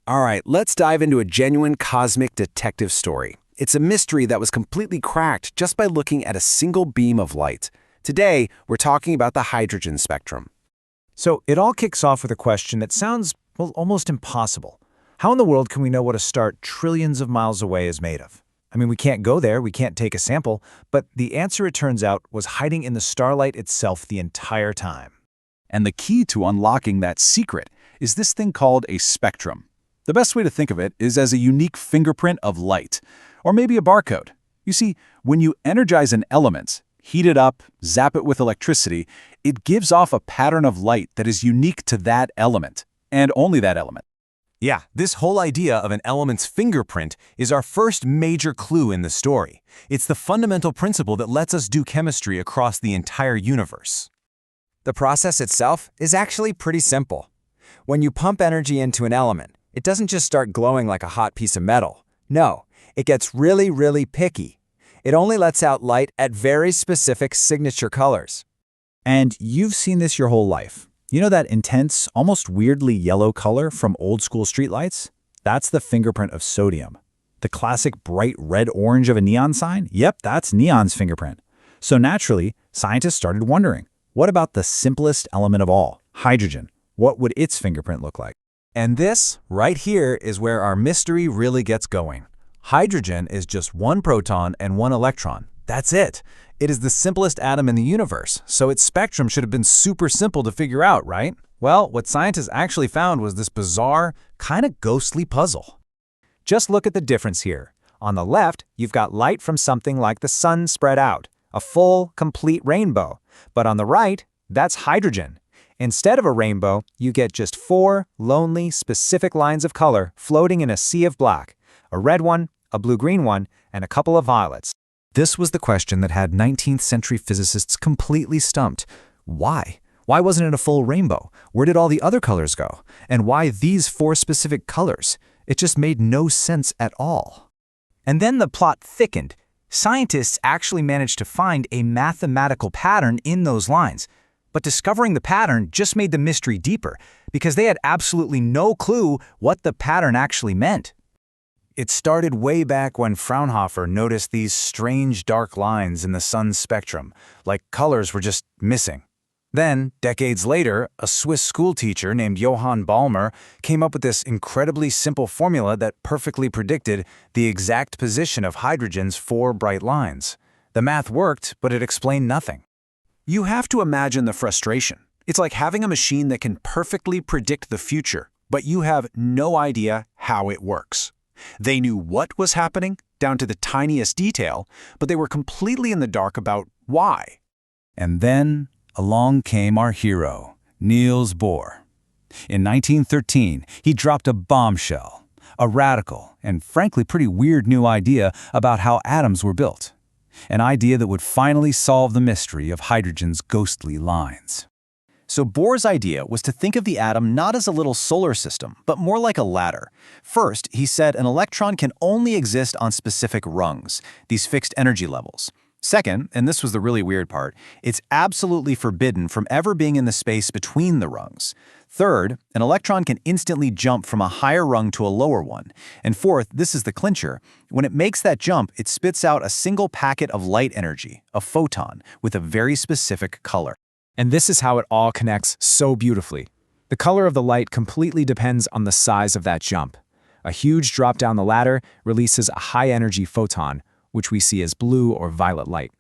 All right, let's dive into a genuine cosmic detective story. It's a mystery that was completely cracked just by looking at a single beam of light. Today, we're talking about the hydrogen spectrum. So it all kicks off with a question that sounds, well, almost impossible. How in the world can we know what a star trillions of miles away is made of? I mean, we can't go there, we can't take a sample, but the answer, it turns out, was hiding in the starlight itself the entire time. And the key to unlocking that secret is this thing called a spectrum. The best way to think of it is as a unique fingerprint of light, or maybe a barcode. You see, when you energize an element, heat it up, zap it with electricity, it gives off a pattern of light that is unique to that element, and only that element. Yeah, this whole idea of an element's fingerprint is our first major clue in the story. It's the fundamental principle that lets us do chemistry across the entire universe. The process itself is actually pretty simple. When you pump energy into an element, it doesn't just start glowing like a hot piece of metal. No, it gets really, really picky. It only lets out light at very specific signature colors. And you've seen this your whole life. You know that intense, almost weirdly yellow color from old-school streetlights? That's the fingerprint of sodium. The classic bright red-orange of a neon sign? Yep, that's neon's fingerprint. So naturally, scientists started wondering, what about the simplest element of all, hydrogen? What would its fingerprint look like? And this, right here, is where our mystery really gets going. Hydrogen is just one proton and one electron. That's it. It is the simplest atom in the universe, so its spectrum should have been super simple to figure out, right? Well, what scientists actually found was this bizarre, kind of ghostly puzzle. Just look at the difference here. On the left, you've got light from something like the sun spread out, a full, complete rainbow. But on the right, that's hydrogen. Instead of a rainbow, you get just 4 lonely, specific lines of color floating in a sea of black. A red one, a blue-green one, and a couple of violets. This was the question that had 19th century physicists completely stumped. Why? Why wasn't it a full rainbow? Where did all the other colors go? And why these 4 specific colors? It just made no sense at all. And then the plot thickened. Scientists actually managed to find a mathematical pattern in those lines. But discovering the pattern just made the mystery deeper, because they had absolutely no clue what the pattern actually meant. It started way back when Fraunhofer noticed these strange dark lines in the sun's spectrum, like colors were just missing. Then, decades later, a Swiss schoolteacher named Johann Balmer came up with this incredibly simple formula that perfectly predicted the exact position of hydrogen's 4 bright lines. The math worked, but it explained nothing. You have to imagine the frustration. It's like having a machine that can perfectly predict the future, but you have no idea how it works. They knew what was happening, down to the tiniest detail, but they were completely in the dark about why. And then along came our hero, Niels Bohr. In 1913, he dropped a bombshell, a radical and frankly pretty weird new idea about how atoms were built. An idea that would finally solve the mystery of hydrogen's ghostly lines. So Bohr's idea was to think of the atom not as a little solar system, but more like a ladder. First, he said an electron can only exist on specific rungs, these fixed energy levels. Second, and this was the really weird part, it's absolutely forbidden from ever being in the space between the rungs. Third, an electron can instantly jump from a higher rung to a lower one. And fourth, this is the clincher, when it makes that jump, it spits out a single packet of light energy, a photon, with a very specific color. And this is how it all connects so beautifully. The color of the light completely depends on the size of that jump. A huge drop down the ladder releases a high-energy photon, which we see as blue or violet light.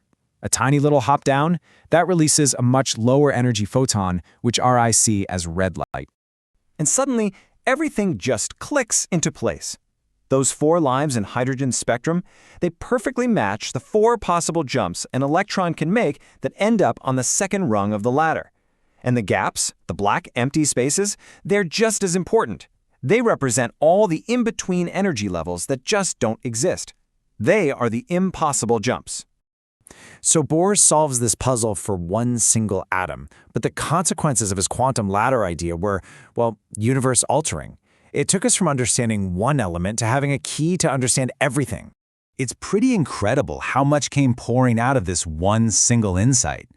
A tiny little hop down, that releases a much lower energy photon, which I see as red light. And suddenly, everything just clicks into place. Those 4 lines in hydrogen's spectrum, they perfectly match the 4 possible jumps an electron can make that end up on the second rung of the ladder. And the gaps, the black empty spaces, they're just as important. They represent all the in-between energy levels that just don't exist. They are the impossible jumps. So Bohr solves this puzzle for one single atom, but the consequences of his quantum ladder idea were, well, universe-altering. It took us from understanding one element to having a key to understand everything. It's pretty incredible how much came pouring out of this one single insight.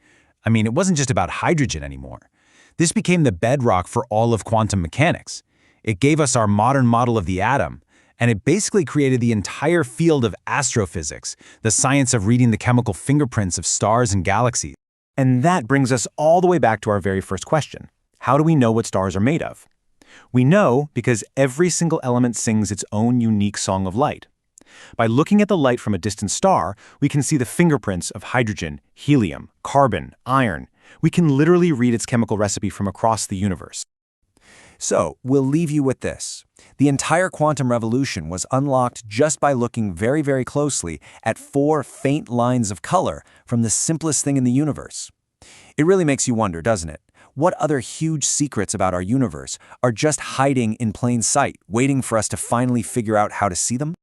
I mean, it wasn't just about hydrogen anymore. This became the bedrock for all of quantum mechanics. It gave us our modern model of the atom, and it basically created the entire field of astrophysics, the science of reading the chemical fingerprints of stars and galaxies. And that brings us all the way back to our very first question. How do we know what stars are made of? We know because every single element sings its own unique song of light. By looking at the light from a distant star, we can see the fingerprints of hydrogen, helium, carbon, iron. We can literally read its chemical recipe from across the universe. So, we'll leave you with this. The entire quantum revolution was unlocked just by looking very, very closely at 4 faint lines of color from the simplest thing in the universe. It really makes you wonder, doesn't it? What other huge secrets about our universe are just hiding in plain sight, waiting for us to finally figure out how to see them?